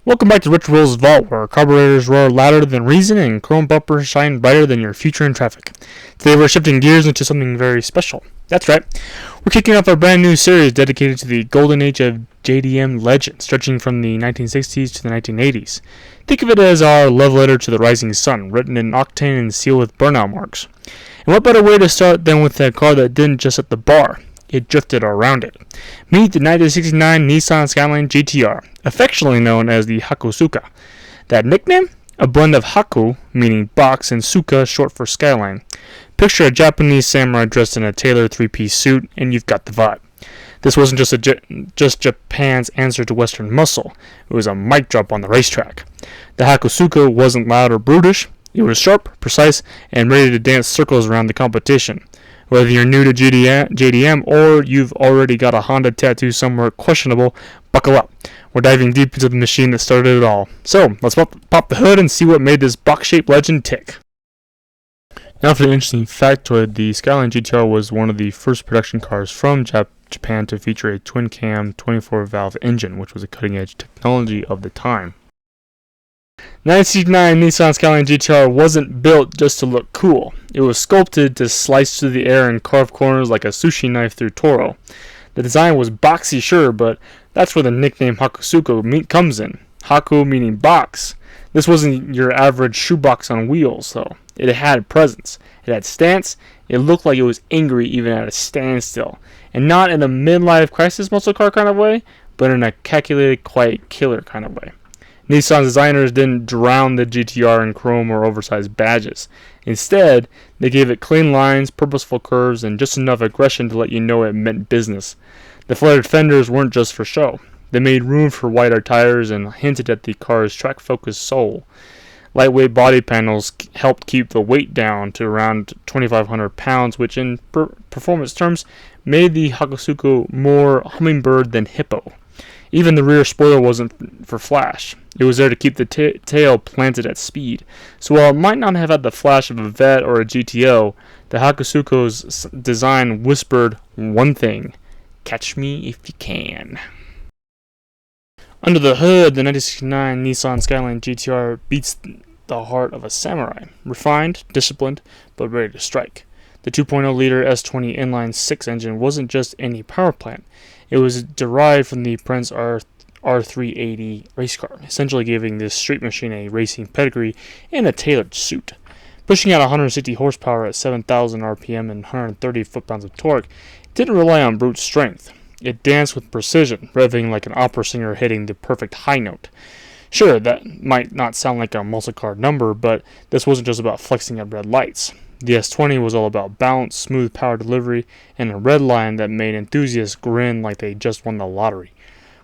Welcome back to RetroWheelsVault, where carburetors roar louder than reason and chrome bumpers shine brighter than your future in traffic. Today we're shifting gears into something very special. That's right, we're kicking off a brand new series dedicated to the golden age of JDM legend, stretching from the 1960s to the 1980s. Think of it as our love letter to the rising sun, written in octane and sealed with burnout marks. And what better way to start than with a car that didn't just hit the bar, it drifted around it. Meet the 1969 Nissan Skyline GT R, affectionately known as the Hakosuka. That nickname? A blend of Haku, meaning box, and Suka, short for Skyline. Picture a Japanese samurai dressed in a tailored three-piece suit, and you've got the vibe. This wasn't just Japan's answer to Western muscle. It was a mic drop on the racetrack. The Hakosuka wasn't loud or brutish. It was sharp, precise, and ready to dance circles around the competition. Whether you're new to JDM or you've already got a Honda tattoo somewhere questionable, buckle up. We're diving deep into the machine that started it all. So, let's pop the hood and see what made this box-shaped legend tick. Now for the interesting factoid, the Skyline GTR was one of the first production cars from Japan to feature a twin-cam 24-valve engine, which was a cutting-edge technology of the time. 1969 Nissan Skyline GTR wasn't built just to look cool. It was sculpted to slice through the air and carve corners like a sushi knife through Toro. The design was boxy, sure, but that's where the nickname Hakosuka comes in. Haku meaning box. This wasn't your average shoebox on wheels, though. It had presence. It had stance. It looked like it was angry even at a standstill. And not in a midlife crisis muscle car kind of way, but in a calculated, quiet killer kind of way. Nissan designers didn't drown the GTR in chrome or oversized badges. Instead, they gave it clean lines, purposeful curves, and just enough aggression to let you know it meant business. The flared fenders weren't just for show. They made room for wider tires and hinted at the car's track-focused soul. Lightweight body panels helped keep the weight down to around 2,500 pounds, which in performance terms made the Hakosuka more hummingbird than hippo. Even the rear spoiler wasn't for flash. It was there to keep the tail planted at speed. So while it might not have had the flash of a Vet or a GTO, the Hakosuka's design whispered one thing: catch me if you can. Under the hood, the 1969 Nissan Skyline GTR beats the heart of a samurai. Refined, disciplined, but ready to strike. The 2.0-liter S20 inline-6 engine wasn't just any power plant. It was derived from the Prince R380 race car, essentially giving this street machine a racing pedigree and a tailored suit. Pushing out 160 horsepower at 7,000 RPM and 130 foot-pounds of torque, it didn't rely on brute strength. It danced with precision, revving like an opera singer hitting the perfect high note. Sure, that might not sound like a muscle car number, but this wasn't just about flexing at red lights. The S20 was all about balance, smooth power delivery, and a red line that made enthusiasts grin like they just won the lottery.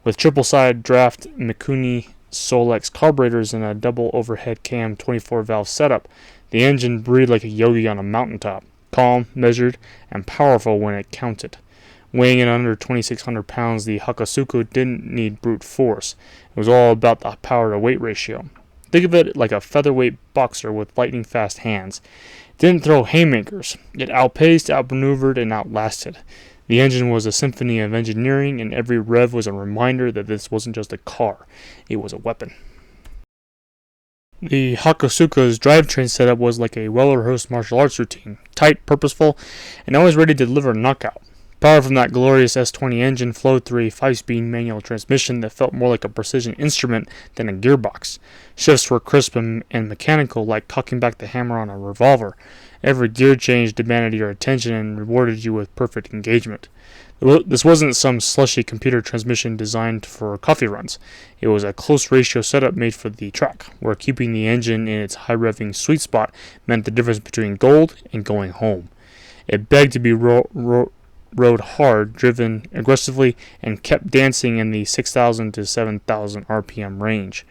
With triple-side draft Mikuni Solex carburetors and a double overhead cam 24-valve setup, the engine breathed like a yogi on a mountaintop, calm, measured, and powerful when it counted. Weighing in under 2,600 pounds, the Hakosuka didn't need brute force. It was all about the power-to-weight ratio. Think of it like a featherweight boxer with lightning-fast hands. It didn't throw haymakers. It outpaced, outmaneuvered, and outlasted. The engine was a symphony of engineering, and every rev was a reminder that this wasn't just a car. It was a weapon. The Hakosuka's drivetrain setup was like a well-rehearsed martial arts routine, tight, purposeful, and always ready to deliver a knockout. Power from that glorious S20 engine flowed through a 5-speed manual transmission that felt more like a precision instrument than a gearbox. Shifts were crisp and mechanical, like cocking back the hammer on a revolver. Every gear change demanded your attention and rewarded you with perfect engagement. This wasn't some slushy computer transmission designed for coffee runs. It was a close ratio setup made for the track, where keeping the engine in its high-revving sweet spot meant the difference between gold and going home. It begged to be rode hard, driven aggressively, and kept dancing in the 6,000 to 7,000 RPM range.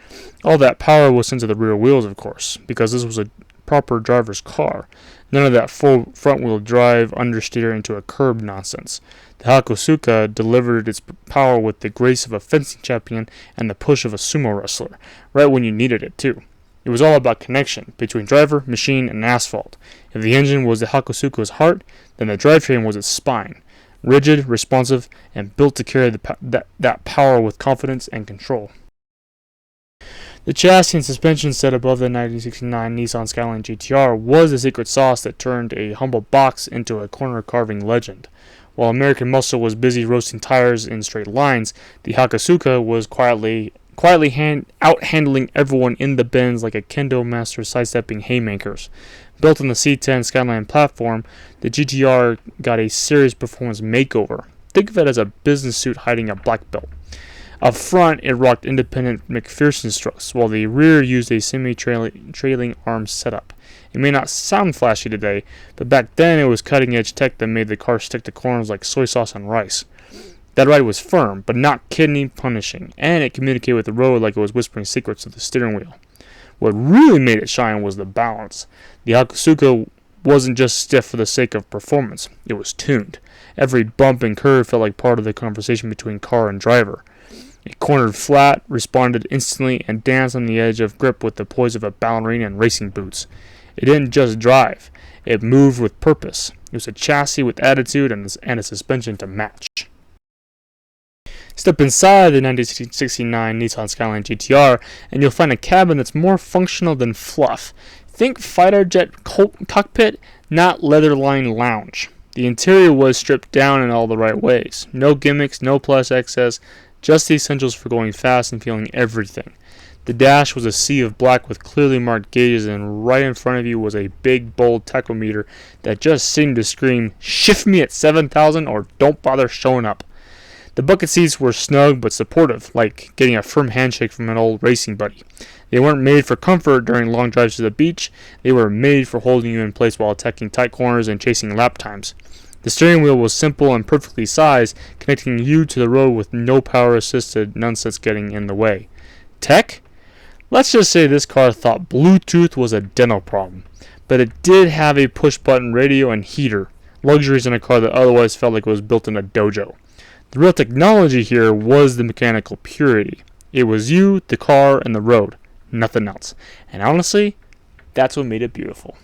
All that power was sent to the rear wheels, of course, because this was a proper driver's car. None of that full front-wheel drive understeer into a curb nonsense. The Hakosuka delivered its power with the grace of a fencing champion and the push of a sumo wrestler, right when you needed it, too. It was all about connection between driver, machine, and asphalt. If the engine was the Hakosuka's heart, then the drivetrain was its spine. Rigid, responsive, and built to carry that power with confidence and control. The chassis and suspension set above the 1969 Nissan Skyline GT R was the secret sauce that turned a humble box into a corner-carving legend. While American Muscle was busy roasting tires in straight lines, the Hakosuka was quietly out-handling everyone in the bends like a kendo master sidestepping haymakers. Built on the C10 Skyline platform, the GTR got a serious performance makeover. Think of it as a business suit hiding a black belt. Up front, it rocked independent McPherson strokes, while the rear used a semi-trailing arm setup. It may not sound flashy today, but back then it was cutting-edge tech that made the car stick to corners like soy sauce on rice. That ride was firm, but not kidney punishing, and it communicated with the road like it was whispering secrets to the steering wheel. What really made it shine was the balance. The Hakosuka wasn't just stiff for the sake of performance, it was tuned. Every bump and curve felt like part of the conversation between car and driver. It cornered flat, responded instantly, and danced on the edge of grip with the poise of a ballerina in racing boots. It didn't just drive, it moved with purpose. It was a chassis with attitude and a suspension to match. Step inside the 1969 Nissan Skyline GT R, and you'll find a cabin that's more functional than fluff. Think fighter jet cockpit, not leather-lined lounge. The interior was stripped down in all the right ways. No gimmicks, no plus excess, just the essentials for going fast and feeling everything. The dash was a sea of black with clearly marked gauges, and right in front of you was a big, bold tachometer that just seemed to scream, "Shift me at 7,000 or don't bother showing up." The bucket seats were snug but supportive, like getting a firm handshake from an old racing buddy. They weren't made for comfort during long drives to the beach, they were made for holding you in place while attacking tight corners and chasing lap times. The steering wheel was simple and perfectly sized, connecting you to the road with no power-assisted nonsense getting in the way. Tech? Let's just say this car thought Bluetooth was a dental problem, but it did have a push-button radio and heater, luxuries in a car that otherwise felt like it was built in a dojo. The real technology here was the mechanical purity. It was you, the car, and the road, nothing else. And honestly, that's what made it beautiful.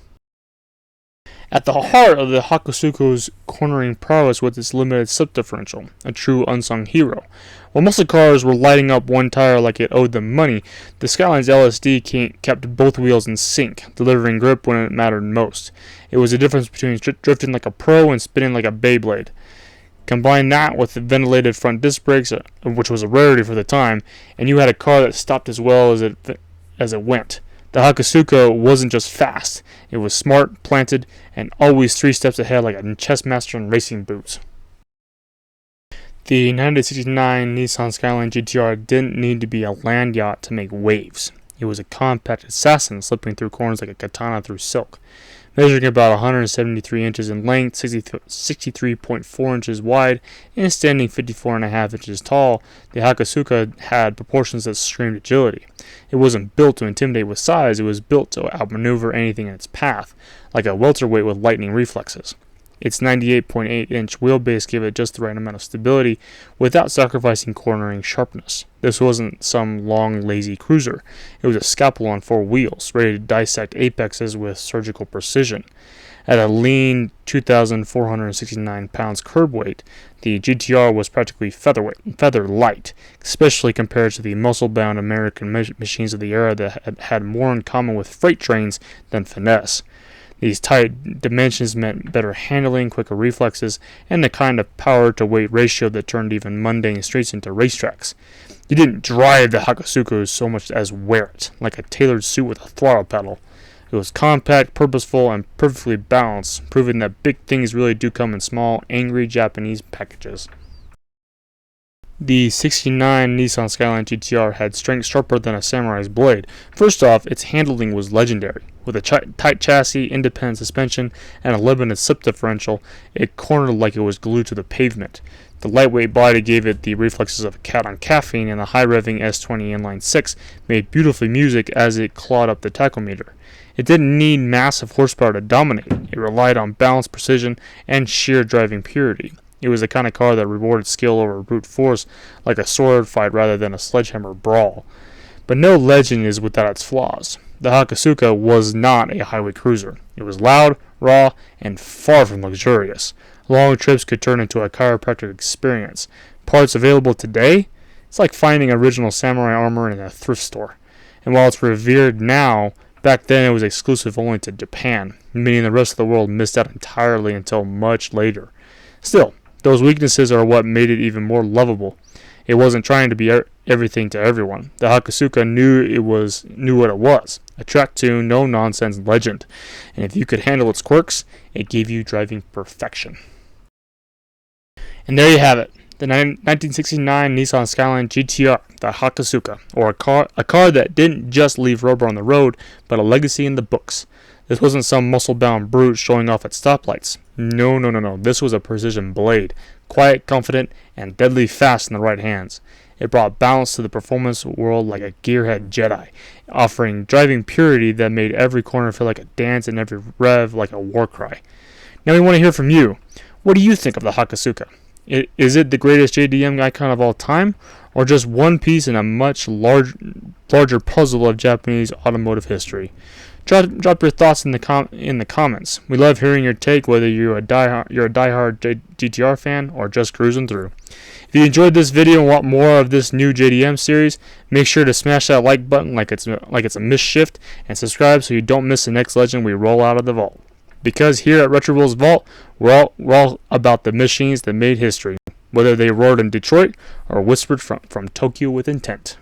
At the heart of the Hakosuka's cornering prowess was its limited slip differential, a true unsung hero. While muscle cars were lighting up one tire like it owed them money, the Skyline's LSD kept both wheels in sync, delivering grip when it mattered most. It was the difference between drifting like a pro and spinning like a Beyblade. Combine that with the ventilated front disc brakes, which was a rarity for the time, and you had a car that stopped as well as it went. The Hakosuka wasn't just fast, it was smart, planted, and always 3 steps ahead like a chess master in racing boots. The 1969 Nissan Skyline GT R didn't need to be a land yacht to make waves. It was a compact assassin slipping through corners like a katana through silk. Measuring about 173 inches in length, 63.4 inches wide, and standing 54.5 inches tall, the Hakosuka had proportions that screamed agility. It wasn't built to intimidate with size, it was built to outmaneuver anything in its path, like a welterweight with lightning reflexes. Its 98.8-inch wheelbase gave it just the right amount of stability without sacrificing cornering sharpness. This wasn't some long, lazy cruiser. It was a scalpel on 4 wheels, ready to dissect apexes with surgical precision. At a lean 2,469 pounds curb weight, the GTR was practically feather light, especially compared to the muscle-bound American machines of the era that had more in common with freight trains than finesse. These tight dimensions meant better handling, quicker reflexes, and the kind of power-to-weight ratio that turned even mundane streets into racetracks. You didn't drive the Hakosuka so much as wear it, like a tailored suit with a throttle pedal. It was compact, purposeful, and perfectly balanced, proving that big things really do come in small, angry Japanese packages. The 69 Nissan Skyline GT R had strength sharper than a samurai's blade. First off, its handling was legendary. With a tight chassis, independent suspension, and a limited slip differential, it cornered like it was glued to the pavement. The lightweight body gave it the reflexes of a cat on caffeine, and the high-revving S20 inline 6 made beautiful music as it clawed up the tachometer. It didn't need massive horsepower to dominate. It relied on balance, precision, and sheer driving purity. It was the kind of car that rewarded skill over brute force, like a sword fight rather than a sledgehammer brawl. But no legend is without its flaws. The Hakosuka was not a highway cruiser. It was loud, raw, and far from luxurious. Long trips could turn into a chiropractic experience. Parts available today? It's like finding original samurai armor in a thrift store. And while it's revered now, back then it was exclusive only to Japan, meaning the rest of the world missed out entirely until much later. Still, those weaknesses are what made it even more lovable. It wasn't trying to be everything to everyone. The Hakosuka knew what it was. A track tune, no nonsense legend. And if you could handle its quirks, it gave you driving perfection. And there you have it. The 1969 Nissan Skyline GT R, the Hakosuka, or a car that didn't just leave rubber on the road, but a legacy in the books. This wasn't some muscle-bound brute showing off at stoplights. No. This was a precision blade, quiet, confident, and deadly fast in the right hands. It brought balance to the performance world like a gearhead Jedi, offering driving purity that made every corner feel like a dance and every rev like a war cry. Now we want to hear from you. What do you think of the Hakosuka? Is it the greatest JDM icon of all time, or just one piece in a much larger puzzle of Japanese automotive history? Drop your thoughts in the comments. We love hearing your take, whether you're a diehard GTR fan or just cruising through. If you enjoyed this video and want more of this new JDM series, make sure to smash that like button like it's a mischief, and subscribe so you don't miss the next legend we roll out of the vault. Because here at RetroWheelsVault, we're all about the machines that made history, whether they roared in Detroit or whispered from Tokyo with intent.